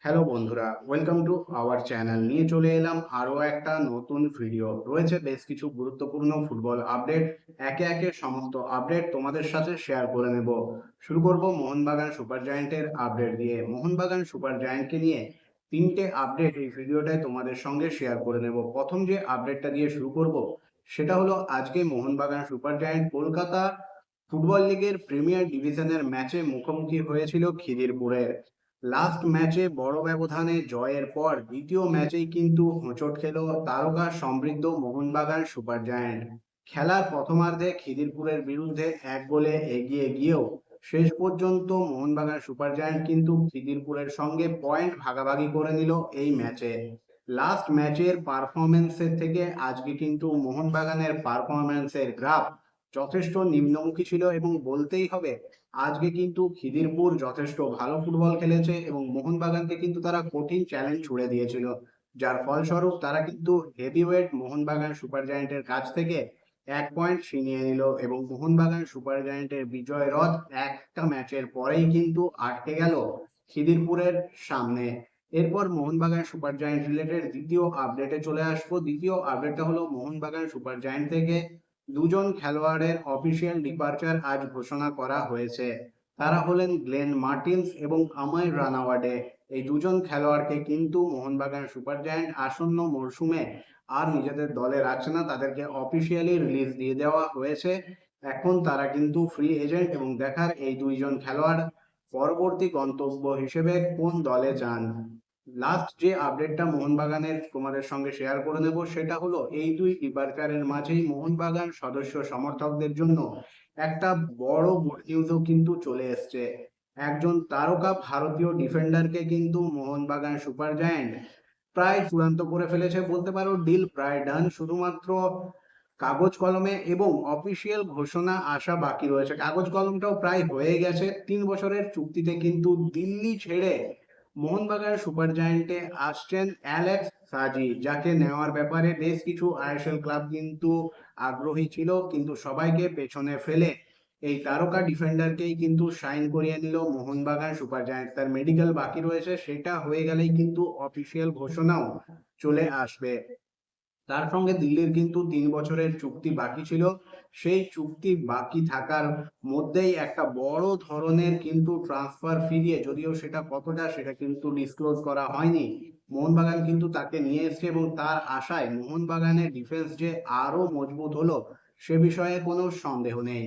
Hello বন্ধুরা, welcome to our channel. নিয়ে চলে এলাম আরো একটা নতুন ভিডিও। রয়েছে বেশ কিছু গুরুত্বপূর্ণ ফুটবল আপডেট। একে একে সমস্ত আপডেট তোমাদের সাথে শেয়ার করে নেব। শুরু করব মোহনবাগান সুপার জায়ান্টের আপডেট দিয়ে। মোহনবাগান সুপার জায়ান্টকে নিয়ে তিনটে আপডেট এই ভিডিওটায় তোমাদের সঙ্গে শেয়ার করে নেব। প্রথম যে আপডেটটা দিয়ে শুরু করব সেটা হলো আজকে Mohun Bagan super giant Kolkata football লিগের প্রিমিয়ার ডিভিশনের ম্যাচে মুখোমুখি হয়েছিল খিদিরপুরের। লাস্ট ম্যাচে বড় ব্যবধানে জয়ের পর দ্বিতীয় ম্যাচেই কিন্তু হোঁচট খেল তারকা সমৃদ্ধ মোহনবাগান সুপার জায়ান্ট। খেলার প্রথমার্ধে খিদিরপুরের বিরুদ্ধে 1 গোলে এগিয়ে গিয়েও শেষ পর্যন্ত মোহনবাগান সুপার জায়ান্ট কিন্তু খিদিরপুরের সঙ্গে পয়েন্ট ভাগাভাগি করে নিল এই ম্যাচে। লাস্ট ম্যাচের পারফরমেন্সের থেকে আজকে কিন্তু মোহনবাগানের পারফরমেন্সের গ্রাফ যথেষ্ট নিম্নমুখী ছিল এবং বলতেই হবে আজকে কিন্তু খিদিরপুর যথেষ্ট ভালো ফুটবল খেলেছে এবং মোহনবাগানকে কিন্তু তারা কঠিন চ্যালেঞ্জ ছুড়ে দিয়েছিল, যার ফলস্বরূপ তারা কিন্তু হেভিওয়েট মোহনবাগান সুপার জায়ান্টের কাছ থেকে 1 পয়েন্ট ছিনিয়ে নিল এবং মোহনবাগান সুপার জায়ান্টের বিজয় রথ একটা ম্যাচের পরেই কিন্তু আটকে গেল খিদিরপুরের সামনে। এরপর মোহনবাগান সুপার জায়ান্ট রিলেটেড দ্বিতীয় আপডেটে চলে আসবো। দ্বিতীয় আপডেটটা হলো মোহনবাগান সুপার জায়ান্ট থেকে দুজন খেলোয়াড়ের অফিসিয়াল ডিপারচার আজ ঘোষণা করা হয়েছে। তারা হলেন গ্লেন মার্টিন্স এবং আমায় রানাওয়াডে। এই দুজন খেলোয়াড়কে কিন্তু মোহনবাগান সুপার জায়ান্ট আসন্ন মরশুমে আর নিজেদের দলে রাখছে না, তাদেরকে অফিসিয়ালি রিলিজ দিয়ে দেওয়া হয়েছে। এখন তারা কিন্তু ফ্রি এজেন্ট এবং দেখার এই দুইজন খেলোয়াড় পরবর্তী গন্তব্য হিসেবে কোন দলে যান। লাস্ট যে আপডেটটা মোহনবাগানের তোমাদের সঙ্গে শেয়ার করে নেব সেটা হলো এই দুই ডিপার্চারের মাঝেই মোহনবাগান সদস্য সমর্থকদের জন্য একটা বড় গুড নিউজও কিন্তু চলে এসছে। একজন তারকা ভারতীয় ডিফেন্ডারকে কিন্তু মোহনবাগান সুপার জায়ান্ট প্রায় চূড়ান্ত করে ফেলেছে বলতে পারো। ডিল প্রায় ডান, শুধুমাত্র কাগজ কলমে এবং অফিসিয়াল ঘোষণা আসা বাকি রয়েছে। কাগজ কলমটাও প্রায় হয়ে গেছে। 3 বছরের চুক্তিতে কিন্তু দিল্লি ছেড়ে মোহনবাগান সুপার জায়ান্টে আসছেন অ্যালেক্স সাজি, যাকে নেওয়ার ব্যাপারে বেশ কিছু আইএসএল ক্লাব কিন্তু আগ্রহী ছিল, কিন্তু সবাইকে পেছনে ফেলে এই তারকা ডিফেন্ডারকেই কিন্তু সাইন করিয়ে নিল মোহনবাগান সুপার জায়ান্ট। তার মেডিকেল বাকি রয়েছে, সেটা হয়ে গেলেই কিন্তু অফিসিয়াল ঘোষণাও চলে আসবে। তার সঙ্গে দিল্লির কিন্তু 3 বছরের চুক্তি বাকি ছিল। সেই চুক্তি বাকি থাকার মধ্যেই একটা বড় ধরনের কিন্তু ট্রান্সফার ফি দিয়ে, যদিও সেটা কতটা সেটা কিন্তু ডিসক্লোজ করা হয়নি, মোহনবাগান কিন্তু তাকে নিয়ে এসছে এবং তার আশায় মোহনবাগানের ডিফেন্স যে আরো মজবুত হলো সে বিষয়ে কোনো সন্দেহ নেই।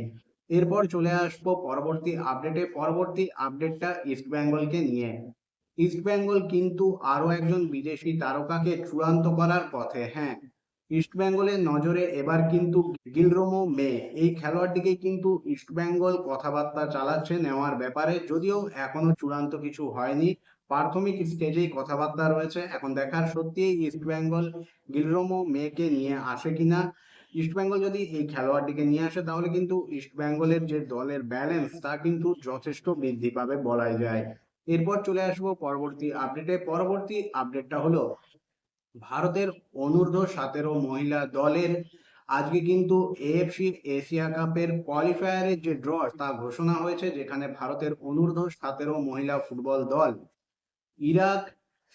এরপর চলে আসবো পরবর্তী আপডেটে। পরবর্তী আপডেটটা ইস্ট বেঙ্গলকে নিয়ে। ইস্ট বেঙ্গল কিন্তু আরো একজন বিদেশি তারকাকে চূড়ান্ত করার পথে। হ্যাঁ, ইস্ট বেঙ্গলের নজরে এবার কিন্তু গিলরোমো মে, এই খেলোয়াড়টিকে কিন্তু ইস্ট বেঙ্গল কথাবার্তা চালাচ্ছে নেওয়ার ব্যাপারে, যদিও এখনো চূড়ান্ত কিছু হয়নি, প্রাথমিক স্টেজেই কথাবার্তা রয়েছে। এখন দেখার সত্যি ইস্ট বেঙ্গল গিলরোমো মেকে নিয়ে আসে কিনা। ইস্ট বেঙ্গল যদি এই খেলোয়াড়টিকে নিয়ে আসে তাহলে কিন্তু ইস্ট বেঙ্গলের যে দলের ব্যালেন্স তা কিন্তু যথেষ্ট বৃদ্ধি পাবে বলাই যায়। এরপর চলে আসবো পরবর্তী আপডেটে। পরবর্তী আপডেটটা হলো ভারতের অনূর্ধ্ব 17 মহিলা দলের আজকে কিন্তু এএফসি এশিয়া কাপের কোয়ালিফায়ারের যে ড্র তা ঘোষণা হয়েছে, যেখানে ভারতের অনূর্ধ্ব 17 মহিলা ফুটবল দল ইরাক,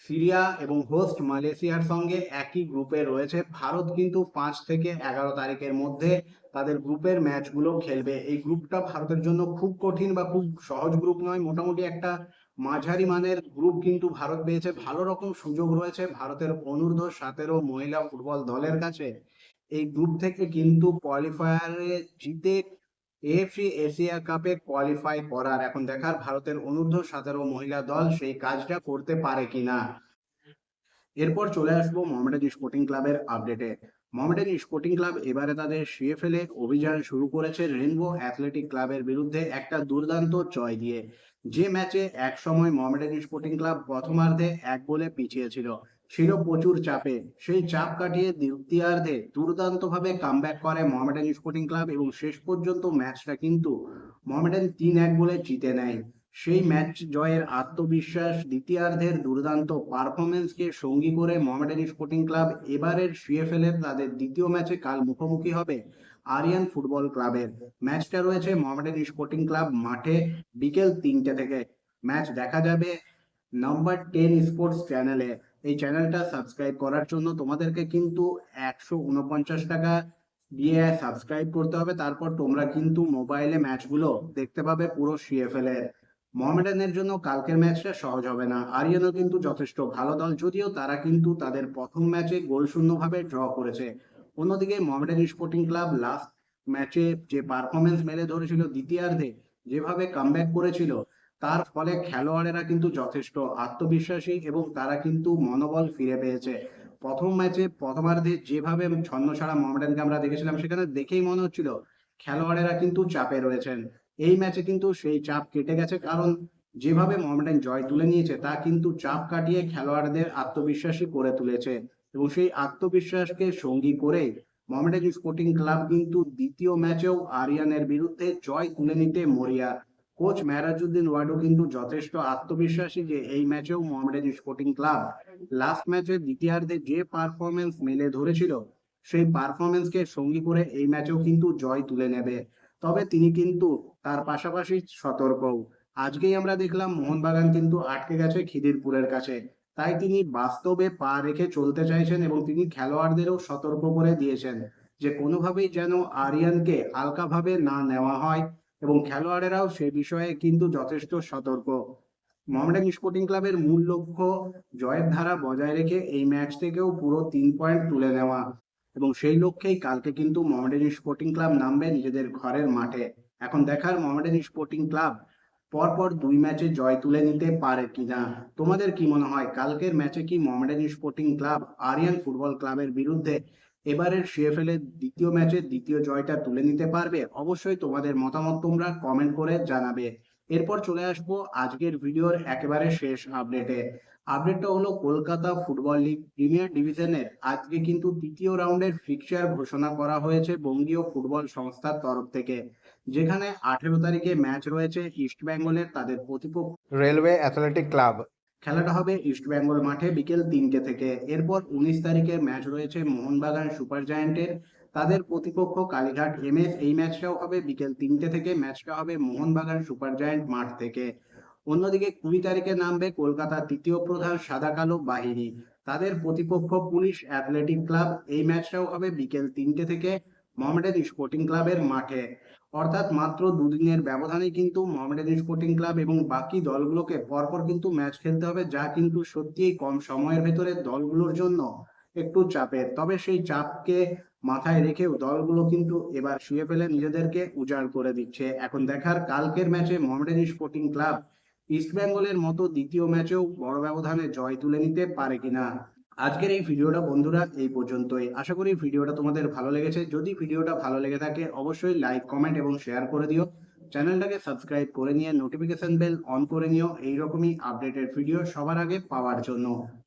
সিরিয়া এবং হোস্ট মালয়েশিয়ার সঙ্গে একই গ্রুপে রয়েছে। ভারত কিন্তু 5 থেকে 11 তারিখের মধ্যে তাদের গ্রুপের ম্যাচগুলো খেলবে। এই গ্রুপটা ভারতের জন্য খুব কঠিন বা খুব সহজ গ্রুপ নয়, মোটামুটি একটা মাঝারি মানের গ্রুপ কিন্তু ভারত পেয়েছে। ভালো রকম সুযোগ রয়েছে ভারতের অনূর্ধ্ব 17 মহিলা ফুটবল দলের কাছে এই গ্রুপ থেকে কিন্তু কোয়ালিফায়ারে জিতে এএফসি এশিয়া কাপে কোয়ালিফাই করার। এখন দেখার ভারতের অনূর্ধ্ব 17 মহিলা দল সেই কাজটা করতে পারে কিনা। এরপর চলে আসবো মোহামেডান স্পোর্টিং ক্লাবের আপডেটে। মোহামেডান স্পোর্টিং ক্লাব এবারে তাদের সিএফএল এ অভিযান শুরু করেছে রেইনবো অ্যাথলেটিক ক্লাবের বিরুদ্ধে একটা দুর্দান্ত জয় দিয়ে। যে ম্যাচে এক সময় মোহামেডান স্পোর্টিং ক্লাব প্রথমার্ধে 1 গোলে পিছিয়ে ছিল, ছিল প্রচুর চাপে, সেই চাপ কাটিয়ে দ্বিতীয়ার্ধে দুর্দান্ত ভাবে কামব্যাক করে মোহামেডান স্পোর্টিং ক্লাব এবং শেষ পর্যন্ত ম্যাচটা কিন্তু মোহামেডান 3-1 গোলে জিতে নেয়। সেই ম্যাচ জয়ের আত্মবিশ্বাস, দ্বিতীয়ার্ধের দুর্দান্ত পারফরমেন্সকে সঙ্গী করে মোহামেডান স্পোর্টিং ক্লাব এবারের সিএফএল এর তাদের দ্বিতীয় ম্যাচে কাল মুখোমুখি হবে আরিয়ান ফুটবল ক্লাবের। ম্যাচটা রয়েছে মোহামেডান স্পোর্টিং ক্লাব মাঠে বিকেল 3টে থেকে। ম্যাচ দেখা যাবে নাম্বার 10 স্পোর্টস চ্যানেলে। এই চ্যানেলটা সাবস্ক্রাইব করার জন্য তোমাদেরকে কিন্তু 149 টাকা দিয়ে সাবস্ক্রাইব করতে হবে। তারপর তোমরা কিন্তু মোবাইলে ম্যাচগুলো দেখতে পাবে পুরো সিএফএল এর। মোহামেডানের জন্য কালকের ম্যাচটা সহজ হবে না। আরিয়ানও কিন্তু যথেষ্ট ভালো দল, যদিও তারা কিন্তু তাদের প্রথম ম্যাচে গোল শূন্যভাবে ড্র করেছে। অন্যদিকে মোহামেডান স্পোর্টিং ক্লাব লাস্ট ম্যাচে যে পারফরমেন্স মেলে ধরেছিল দ্বিতীয়ার্ধে, যেভাবে কামব্যাক করেছিল, তার ফলে খেলোয়াড়েরা কিন্তু যথেষ্ট আত্মবিশ্বাসী এবং তারা কিন্তু মনোবল ফিরে পেয়েছে। প্রথম ম্যাচে প্রথমার্ধে যেভাবে ছন্নছাড়া মোহামেডানকে আমরা দেখেছিলাম, সেখানে দেখেই মনে হচ্ছিল খেলোয়াড়েরা কিন্তু চাপে রয়েছেন। এই ম্যাচে কিন্তু সেই চাপ কেটে গেছে, কারণ যেভাবে মোহামেডান জয় তুলে নিয়েছে তা কিন্তু চাপ কাটিয়ে খেলোয়াড়দের আত্মবিশ্বাসী করে তুলেছে। এবং সেই আত্মবিশ্বাসকে সঙ্গী করে মোহামেডান স্পোর্টিং ক্লাব কিন্তু দ্বিতীয় ম্যাচেও আরিয়ানের বিরুদ্ধে জয় তুলে নিতে মরিয়া। কোচ মেহরাজউদ্দিন ওয়াডু কিন্তু যথেষ্ট আত্মবিশ্বাসী যে এই ম্যাচেও মোহামেডান স্পোর্টিং ক্লাব লাস্ট ম্যাচের দ্বিতীয়ার্ধে যে পারফরমেন্স মেলে ধরেছিল, সেই পারফরমেন্সকে সঙ্গী করে এই ম্যাচেও কিন্তু জয় তুলে নেবে। তবে তিনি কিন্তু তার পাশাপাশি সতর্কও। আজকেই আমরা দেখলাম মোহনবাগান কিন্তু আটকে গেছে খিদিরপুরের কাছে, তাই তিনি বাস্তবে পা রেখে চলতে চাইছেন এবং তিনি খেলোয়াড়দেরও সতর্ক করে দিয়েছেন যে কোনোভাবেই যেন আরিয়ানকে হালকাভাবে না নেওয়া হয়, এবং খেলোয়াড়েরাও সে বিষয়ে কিন্তু যথেষ্ট সতর্ক। মোহামেডান স্পোর্টিং ক্লাবের মূল লক্ষ্য জয়ের ধারা বজায় রেখে এই ম্যাচ থেকেও পুরো 3 পয়েন্ট তুলে নেওয়া, এবং সেই লক্ষ্যেই কালকে কিন্তু মোহামেডান স্পোর্টিং ক্লাব নামবে নিজেদের ঘরের মাঠে। এখন দেখার মোহামেডান স্পোর্টিং ক্লাব পরপর 2 ম্যাচে জয় তুলে নিতে পারে কিনা। তোমাদের কি মনে হয় কালকের ম্যাচে কি Mohammedan Sporting Club Aryan football ক্লাবের বিরুদ্ধে এবারের সিএফএল এর দ্বিতীয় ম্যাচে দ্বিতীয় জয়টা তুলে নিতে পারবে? অবশ্যই তোমাদের মতামত তোমরা কমেন্ট করে জানাবে। এরপর চলে আসবো আজকের ভিডিওর একেবারে শেষ আপডেটে। আপডেটটা হলো কলকাতা ফুটবল লিগ প্রিমিয়ার ডিভিশনের আজকে কিন্তু তৃতীয় রাউন্ডের ফিক্সচার ঘোষণা করা হয়েছে বঙ্গীয় ফুটবল সংস্থার তরফ থেকে, যেখানে 18 তারিখে ম্যাচ রয়েছে ইস্ট বেঙ্গলের তাদের প্রতিপক্ষ রেলওয়ে অ্যাথলেটিক ক্লাব। খেলাটা হবে ইস্ট বেঙ্গল মাঠে বিকেল 3টে থেকে। এরপর 19 তারিখে ম্যাচ রয়েছে মোহনবাগান সুপার জায়ান্টের তাদের প্রতিপক্ষ কালীঘাট এমএস। এই ম্যাচটাও হবে বিকেল 3টে থেকে। ম্যাচটা হবে মোহনবাগান সুপার জায়ান্ট মাঠ থেকে। অন্যদিকে 20 তারিখে নামবে কলকাতার তৃতীয় প্রধান সাদা কালো বাহিনী, তাদের প্রতিপক্ষ পুলিশ অ্যাথলেটিক ক্লাব। এই ম্যাচটাও হবে বিকেল 3টে থেকে মোহামেডান স্পোর্টিং ক্লাবের মাঠে। অর্থাৎ মাত্র দুদিনের ব্যবধানে কিন্তু মোহামেডান স্পোর্টিং ক্লাব এবং বাকি দলগুলোকে পরপর কিন্তু ম্যাচ খেলতে হবে, যা কিন্তু সত্যিই কম সময়ের ভেতরে দলগুলোর জন্য একটু চাপের। তবে সেই চাপকে মাথায় রেখেও দলগুলো কিন্তু এবার সিএফএল এ নিজেদেরকে উজাড় করে দিচ্ছে। এখন দেখার কালকের ম্যাচে মোহামেডান স্পোর্টিং ক্লাব ইস্ট বেঙ্গলের মতো দ্বিতীয় ম্যাচেও বড় ব্যবধানে জয় তুলে নিতে পারে কিনা। আজকের এই ভিডিওটা বন্ধুরা এই পর্যন্তই। আশা করি ভিডিওটা তোমাদের ভালো লেগেছে। যদি ভিডিওটা ভালো লেগে থাকে অবশ্যই লাইক, কমেন্ট এবং শেয়ার করে দিও। চ্যানেলটাকে সাবস্ক্রাইব করে নিয়ে নোটিফিকেশন বেল অন করে নিও এইরকমই আপডেটেড ভিডিও সবার আগে পাওয়ার জন্য।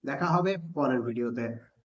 দেখা হবে পরের ভিডিওতে।